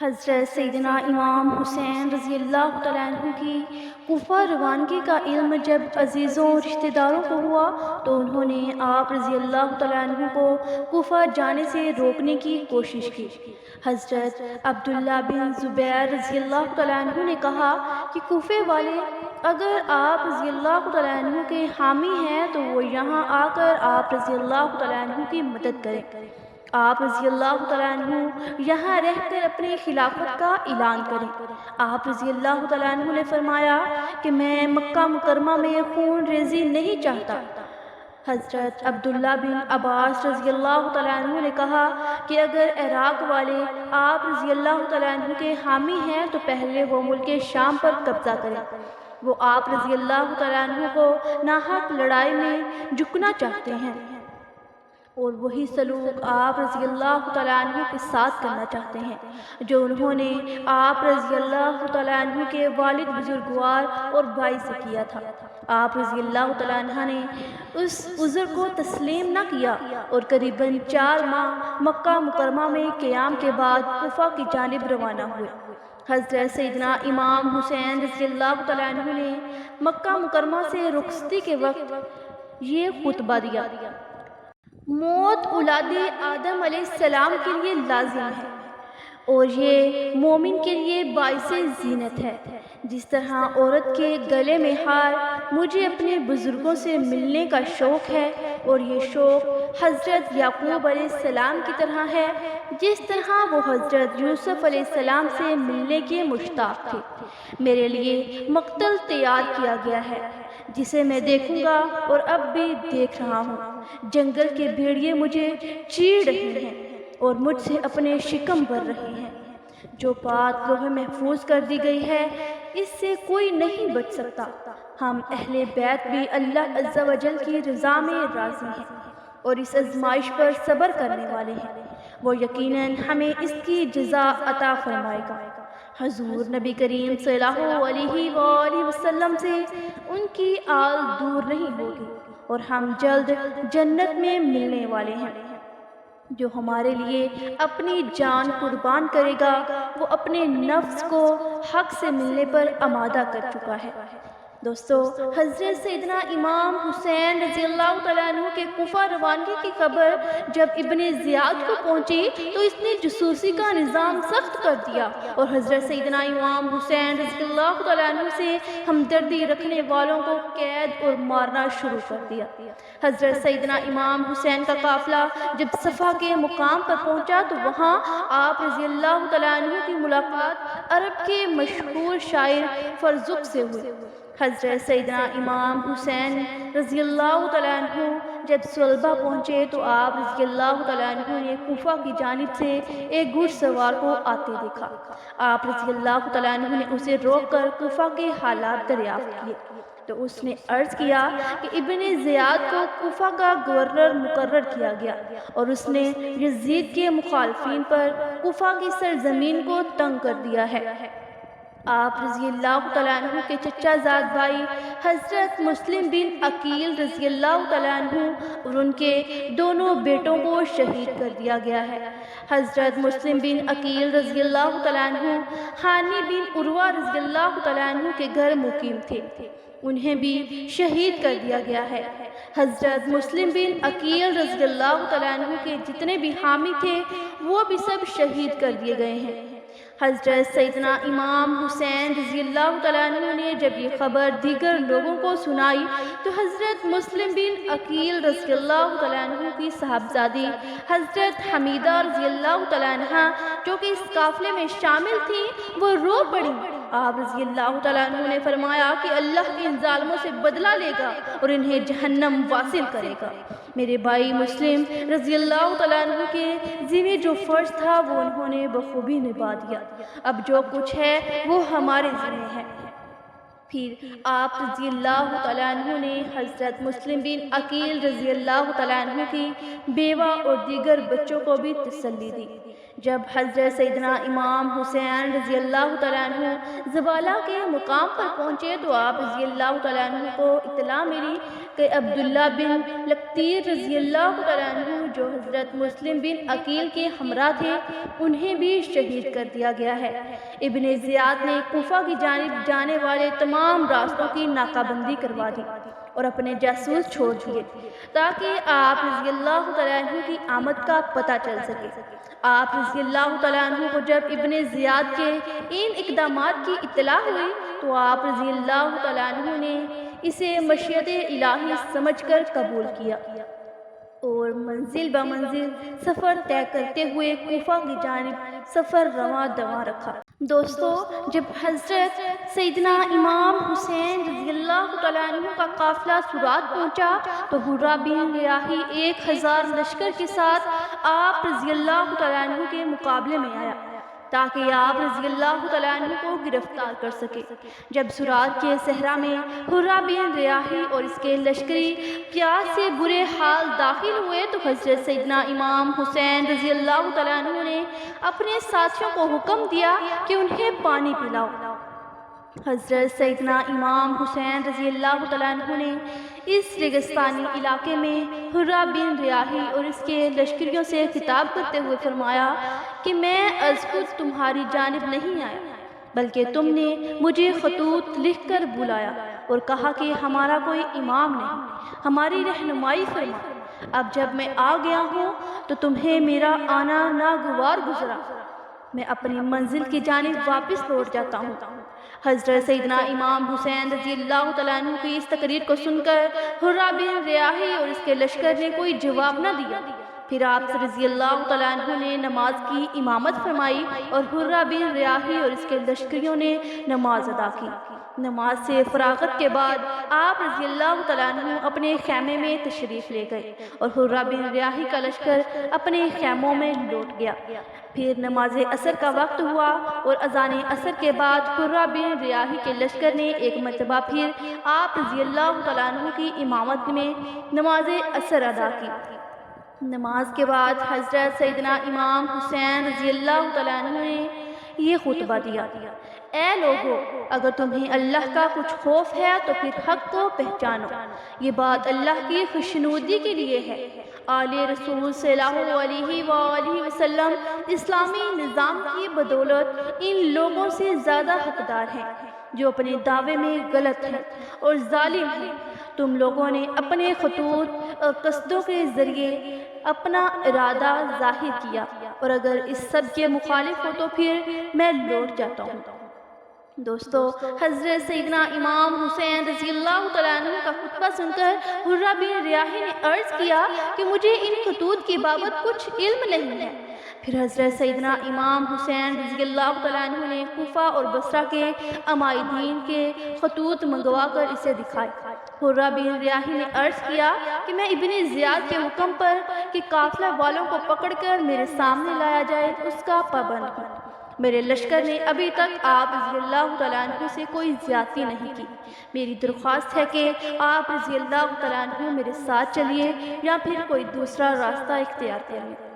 حضرت سیدنا امام حسین رضی اللہ تعالیٰ عنہ کی کوفہ روانگی کا علم جب عزیزوں رشتہ داروں کو ہوا تو انہوں نے آپ رضی اللہ تعالیٰ عنہ کو کوفہ جانے سے روکنے کی کوشش کی۔ حضرت عبداللہ بن زبیر رضی اللہ تعالیٰ عنہ نے کہا کہ کوفے والے اگر آپ رضی اللہ تعالیٰ عنہ کے حامی ہیں تو وہ یہاں آ کر آپ رضی اللہ تعالیٰ عنہ کی مدد کریں۔ آپ رضی اللہ تعالیٰ عنہ یہاں رہ کر اپنی خلافت کا اعلان کریں۔ آپ رضی اللہ تعالیٰ عنہ نے فرمایا کہ میں مکہ مکرمہ میں خون ریزی نہیں چاہتا۔ حضرت عبداللہ بن عباس رضی اللہ تعالیٰ عنہ نے کہا کہ اگر عراق والے آپ رضی اللہ تعالیٰ عنہ کے حامی ہیں تو پہلے وہ ملک شام پر قبضہ کریں۔ وہ آپ رضی اللہ تعالیٰ عنہ کو ناحق لڑائی میں جھکنا چاہتے ہیں اور وہی سلوک آپ رضی اللہ تعالیٰ عنہ کے ساتھ کرنا چاہتے ہیں جو انہوں نے آپ رضی اللہ تعالیٰ عنہ کے والد بزرگوار اور بھائی سے کیا تھا۔ آپ رضی اللہ تعالیٰ عنہ نے اس عذر کو تسلیم نہ کیا اور قریباً 4 ماہ مکہ مکرمہ میں قیام کے بعد کوفہ کی جانب روانہ ہوئے۔ حضرت سیدنا امام حسین رضی اللہ تعالیٰ عنہ نے مکہ مکرمہ سے رخصتی کے وقت یہ خطبہ دیا: موت اولاد آدم علیہ السلام کے لیے لازم ہے اور یہ مومن کے لیے باعث زینت ہے۔ جس طرح عورت کے گلے میں ہار مجھے اپنے بزرگوں سے ملنے کا شوق ہے اور یہ شوق حضرت یعقوب علیہ السلام کی طرح ہے، جس طرح وہ حضرت یوسف علیہ السلام سے ملنے کے مشتاق تھے، میرے لیے مقتل تیار کیا گیا ہے جسے میں دیکھوں گا اور اب بھی دیکھ رہا ہوں۔ جنگل کے بھیڑیے مجھے چیر رہے ہیں اور مجھ سے اپنے شکم بھر رہے ہیں۔ جو بات لوح محفوظ کر دی گئی ہے اس سے کوئی نہیں بچ سکتا۔ ہم اہل بیت بھی اللہ عز و جل کی رضا میں راضی ہیں اور اس آزمائش پر صبر کرنے والے ہیں، وہ یقیناً ہمیں اس کی جزا عطا فرمائے گا۔ حضور نبی کریم صلی اللہ علیہ وآلہ وسلم سے ان کی آل دور نہیں ہوگی اور ہم جلد جنت میں ملنے والے ہیں۔ جو ہمارے لیے اپنی جان قربان کرے گا وہ اپنے نفس کو حق سے ملنے پر آمادہ کر چکا ہے۔ دوستو، حضرت سیدنا امام حسین رضی اللہ تعالیٰ عنہ کے کوفہ روانگی کی خبر جب ابن زیاد کو پہنچی تو اس نے جاسوسی کا نظام سخت کر دیا اور حضرت سیدنا امام حسین رضی اللہ تعالیٰ عنہ سے ہمدردی رکھنے والوں کو قید اور مارنا شروع کر دیا۔ حضرت سیدنا امام حسین کا قافلہ جب صفا کے مقام پر پہنچا تو وہاں آپ رضی اللہ تعالیٰ عنہ کی ملاقات عرب کے مشہور شاعر فرزق سے ہوئی۔ حضرت سیدنا امام حسین رضی اللہ تعالیٰ عنہ جب صلبہ پہنچے تو آپ رضی اللہ تعالیٰ عنہ نے کوفہ کی جانب سے ایک گھڑ سوار کو آتے دیکھا۔ آپ رضی اللہ تعالیٰ عنہ نے اسے روک کر کوفہ کے حالات دریافت کیے تو اس نے عرض کیا کہ ابن زیاد کو کوفہ کا گورنر مقرر کیا گیا اور اس نے یزید کے مخالفین پر کوفہ کی سرزمین کو تنگ کر دیا ہے۔ آپ رضی اللہ تعالیٰ عنہ کے چچا زاد بھائی حضرت مسلم بن عقیل رضی اللہ تعالیٰ عنہ اور ان کے دونوں بیٹوں کو شہید کر دیا گیا ہے۔ حضرت مسلم بن عقیل رضی اللہ تعالیٰ عنہ ہانی بن عروہ رضی اللہ تعالیٰ عنہ کے گھر مقیم تھے، انہیں بھی شہید کر دیا گیا ہے۔ حضرت مسلم بن عقیل رضی اللہ تعالیٰ عنہ کے جتنے بھی حامی تھے وہ بھی سب شہید کر دیے گئے ہیں۔ حضرت سیدنا امام حسین رضی اللہ تعالیٰ عنہ نے جب یہ خبر دیگر لوگوں کو سنائی تو حضرت مسلم بن عقیل رضی اللہ تعالیٰ عنہ کی صاحبزادی حضرت حمیدہ رضی اللہ تعالیٰ عنہ جو کہ اس قافلے میں شامل تھی وہ رو پڑی۔ آپ رضی اللہ تعالیٰ عنہ نے فرمایا کہ اللہ ان ظالموں سے بدلہ لے گا اور انہیں جہنم واصل کرے گا۔ میرے بھائی مسلم رضی اللہ تعالیٰ عنہ کے ذمہ جو فرض تھا وہ انہوں نے بخوبی نبھا دیا، اب جو کچھ ہے وہ ہمارے ذمہ ہے۔ پھر آپ رضی اللہ تعالیٰ عنہ نے حضرت مسلم بن عقیل رضی اللہ تعالیٰ عنہ کی بیوہ اور دیگر بچوں کو بھی تسلی دی۔ جب حضرت سیدنا امام حسین رضی اللہ تعالیٰ عنہ زبالہ کے مقام پر پہنچے تو آپ رضی اللہ تعالیٰ عنہ کو اطلاع ملی کہ عبداللہ بن لقتیر رضی اللہ تعالیٰ عنہ جو حضرت مسلم بن عقیل کے ہمراہ تھے انہیں بھی شہید کر دیا گیا ہے۔ ابن زیاد نے کوفہ کی جانب جانے والے تمام راستوں کی ناکہ بندی کروا دی اور اپنے جاسوس چھوڑ دیے تاکہ آپ رضی اللہ تعالیٰ عنہ کی آمد کا پتہ چل سکے۔ آپ رضی اللہ تعالیٰ عنہ کو جب ابن زیاد کے ان اقدامات کی اطلاع ہوئی تو آپ رضی اللہ تعالیٰ عنہ نے اسے مشیت الہی سمجھ کر قبول کیا اور منزل بہ منزل سفر طے کرتے ہوئے کوفہ کی جانب سفر رواں دواں رکھا۔ دوستو، جب حضرت سیدنا امام حسین رضی اللہ تعالیٰ عنہ کا قافلہ سرات پہنچا تو حرہ بن ریاحی 1000 لشکر کے ساتھ آپ رضی اللہ تعالیٰ عنہ کے مقابلے میں آیا تاکہ آپ رضی اللہ تعالیٰ عنہ کو گرفتار کر سکے۔ جب سرات کے صحرا میں حرہ بن ریاحی اور اس کے لشکری پیاس سے برے حال داخل ہوئے تو حضرت سیدنا امام حسین رضی اللہ تعالیٰ عنہ نے اپنے ساتھیوں کو حکم دیا کہ انہیں پانی پلاؤ۔ حضرت سیدنا امام حسین رضی اللہ تعالیٰ عنہ نے اس ریگستانی علاقے میں حرہ بن ریاحی اور اس کے لشکریوں سے خطاب کرتے ہوئے فرمایا کہ میں از خود تمہاری جانب نہیں آیا بلکہ تم نے مجھے خطوط لکھ کر بلایا اور کہا کہ ہمارا کوئی امام نہیں، ہماری رہنمائی فرما۔ اب جب میں آ گیا ہوں تو تمہیں میرا آنا ناگوار گزرا، میں اپنی منزل کی جانب واپس لوٹ جاتا ہوں۔ حضرت سیدنا امام حسین رضی اللہ تعالیٰ عنہ کی اس تقریر کو سن کر حرہ بن ریاحی اور اس کے لشکر نے کوئی جواب نہ دیا۔ پھر آپ رضی اللہ تعالیٰ عنہ نے نماز کی امامت فرمائی اور حرہ بن ریاحی اور اس کے لشکریوں نے نماز ادا کی۔ نماز سے فراغت کے بعد آپ رضی اللہ تعالیٰ عنہ اپنے خیمے میں تشریف لے گئے اور حرہ بن ریاحی کا لشکر اپنے خیموں میں لوٹ گیا۔ پھر نماز عصر کا وقت ہوا اور اذان عصر کے بعد حرہ بن ریاحی کے لشکر نے ایک مرتبہ پھر آپ رضی اللہ تعالیٰ عنہ کی امامت میں نماز عصر ادا کی۔ نماز کے بعد حضرت سیدنا امام حسین رضی اللہ تعالیٰ عنہ نے یہ خطبہ دیا: اے لوگو، اگر تمہیں اللہ کا کچھ خوف ہے تو پھر حق کو پہچانو، یہ بات اللہ کی خوشنودی کے لیے ہے۔ آل رسول صلی اللہ علیہ وآلہ وسلم اسلامی نظام کی بدولت ان لوگوں سے زیادہ حقدار ہیں جو اپنے دعوے میں غلط ہیں اور ظالم ہیں۔ تم لوگوں نے اپنے خطوط اور قصدوں کے ذریعے اپنا ارادہ ظاہر کیا اور اگر اس سب کے مخالف ہو تو پھر میں لوٹ جاتا ہوں۔ دوستو، حضرت سیدنا امام حسین رضی اللہ تعالیٰ عنہ کا خطبہ سن کر حرہ بن ریاحی نے عرض کیا کہ مجھے ان خطوط کی بابت کچھ علم نہیں ہے۔ پھر حضرت سیدنا امام حسین رضی اللہ تعالیٰ عنہ نے کوفہ اور بصرہ کے عمائدین کے خطوط منگوا کر اسے دکھائے۔ حرہ بن ریاحی نے عرض کیا کہ میں ابن زیاد کے حکم پر کہ قافلہ والوں کو پکڑ کر میرے سامنے لایا جائے اس کا پابند ہوں۔ میرے لشکر نے ابھی تک آپ رضی اللہ تعالیٰ عنہ سے کوئی زیادتی نہیں کی۔ میری درخواست ہے کہ آپ رضی اللہ تعالیٰ عنہ میرے ساتھ چلیے یا پھر کوئی دوسرا راستہ اختیار کریے۔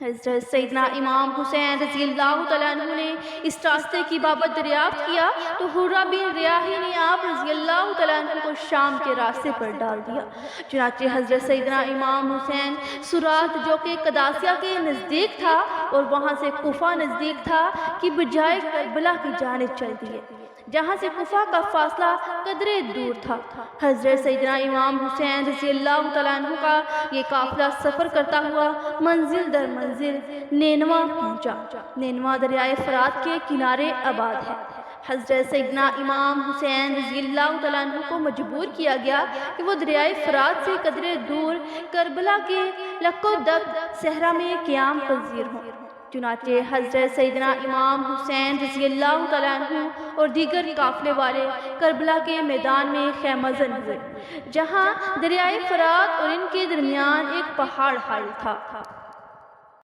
حضرت سیدنا امام حسین رضی اللہ تعالیٰ عنہ نے اس راستے کی بابت دریافت کیا تو حرہ بن ریاحی نے آپ رضی اللہ تعالیٰ عنہ کو شام کے راستے پر ڈال دیا۔ چنانچہ حضرت سیدنا امام حسین سرات جو کہ قادسیہ کے نزدیک تھا اور وہاں سے کوفہ نزدیک تھا کی بجائے کربلا کی جانب چل دیے جہاں سے کوفہ کا فاصلہ قدرے دور تھا۔ حضرت سیدنا امام حسین رضی اللہ تعالیٰ عنہ کا یہ قافلہ سفر کرتا ہوا منزل در منزل نینوا پہنچا۔ نینوا دریائے فرات کے کنارے آباد ہے۔ حضرت سیدنا امام حسین رضی اللہ تعالیٰ عنہ کو مجبور کیا گیا کہ وہ دریائے فرات سے قدرے دور کربلا کے لکو دک صحرا میں قیام پذیر ہوں۔ چنانچہ حضرت سیدنا امام حسین رضی اللہ تعالیٰ عنہ اور دیگر قافلے والے کربلا کے میدان میں خیمہ زن ہوئے جہاں دریائے فرات اور ان کے درمیان ایک پہاڑ حائل تھا۔